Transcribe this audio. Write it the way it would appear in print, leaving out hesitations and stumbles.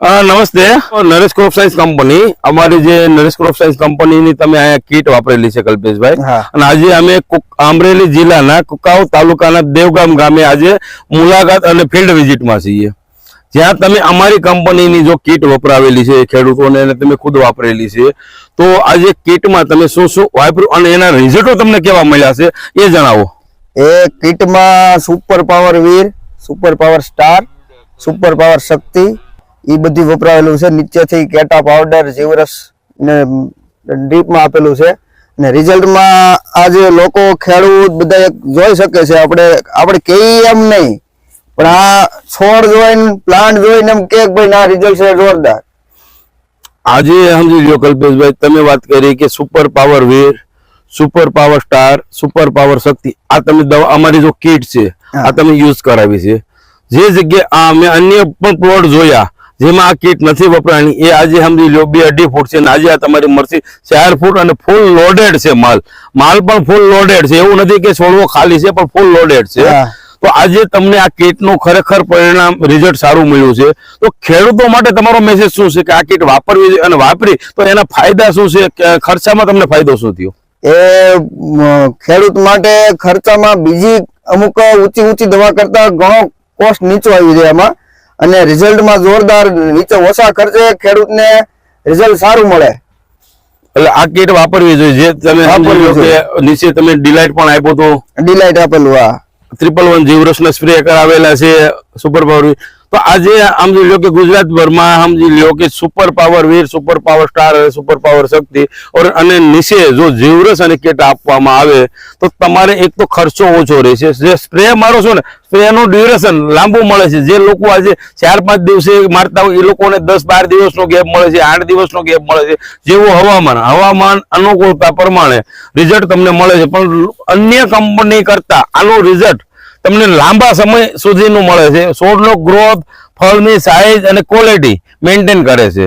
નમસ્તે. Naresh crop science company, અમારી જે નરેશ ક્રોપ સાયન્સ કંપનીની તમે અહીંયા કીટ વાપરેલી છે કલ્પેશભાઈ. અને આજે અમે અમરેલી જિલ્લાના કુકાવ તાલુકાના દેવગામ ગામે આજે મુલાકાત અને ફિલ્ડ વિઝિટમાં છીએ, જ્યાં તમે અમારી કંપનીની જો કીટ વપરાવેલી છે ખેડૂતોને અને તમે ખુદ વાપરેલી છે, તો આજે કીટમાં તમે શું શું વાપર્યું અને એના રિઝલ્ટો તમને કેવા મળ્યા છે એ જણાવો. એ કીટમાં super power Veer, super power star, super power Shakti એ બધી વપરાયેલું છે. નીચેથી કેટા પાવડર, જીવરસ ને ડ્રીપમાં આપેલું છે. અને રિઝલ્ટમાં આજે લોકો ખેડૂત બધા જોઈ શકે છે. આપણે કહીએ એમ નહીં, પણ આ છોડ જોઈને, પ્લાન્ટ જોઈને એમ કે ભાઈ ના રિઝલ્ટ છે જોરદાર. આજે સમજી લો કલ્પેશભાઈ, તમે વાત કરી કે super power Veer, super power star, super power Shakti, આ તમે દવા અમારી જો કીટ છે આ તમે યુઝ કરાવી છે. જે જગ્યાએ અમે અન્ય પણ પ્લોટ જોયા જેમાં આ કીટ નથી વપરાણી, એ આજે સમજી લો 2-2.5 ફૂટ છે, અને આજે આ તમારી મળશે 4 ફૂટ અને ફૂલ લોડેડ છે. માલ પણ ફૂલ લોડેડ છે, એવું નથી કે છોડવો ખાલી છે, પણ ફૂલ લોડેડ છે. તો આજે તમને આ કીટનું ખરેખર પરિણામ રિઝલ્ટ સારું મળ્યું છે. તો ખેડૂતો માટે તમારો મેસેજ શું છે કે આ કીટ વાપરવી જોઈએ અને વાપરી તો એના ફાયદા શું છે, ખર્ચામાં તમને ફાયદો શું થયો? એ ખેડૂત માટે ખર્ચામાં બીજી અમુક ઊંચી દવા કરતા ઘણો કોસ્ટ નીચો આવી જાય એમાં, અને રિઝલ્ટમાં જોરદાર નીચે ઓછા ખર્ચે ખેડૂતને રિઝલ્ટ સારું મળે. એટલે આ કીટ વાપરવી જોઈએ. જે તમે નીચે તમે ડિલાઇટ પણ આપ્યો તો, ડિલાઇટ આપેલું, આ 111 જીવરસના સ્પ્રે કરાવેલા છે સુપર પાવર. તો આજે સમજી લો કે ગુજરાતભરમાં સમજી લો કે super power Veer, super power star અને સુપર પાવર શક્તિ અને નીચે જો જીવરસ અને કીટ આપવામાં આવે તો તમારે એક તો ખર્ચો ઓછો રહેશે. જે સ્પ્રે મારો છો ને, સ્પ્રેનું ડ્યુરેશન લાંબુ મળે છે. જે લોકો આજે 4-5 દિવસે મારતા હોય એ લોકોને 10-12 દિવસનો ગેપ મળે છે, 8 દિવસનો ગેપ મળે છે. જેવું હવામાન અનુકૂળતા પ્રમાણે રિઝલ્ટ તમને મળે છે, પણ અન્ય કંપની કરતા આનું રિઝલ્ટ તમને લાંબા સમય સુધીનું મળે છે. છોડનો ગ્રોથ, ફળની સાઈઝ અને ક્વોલિટી મેન્ટેન કરે છે.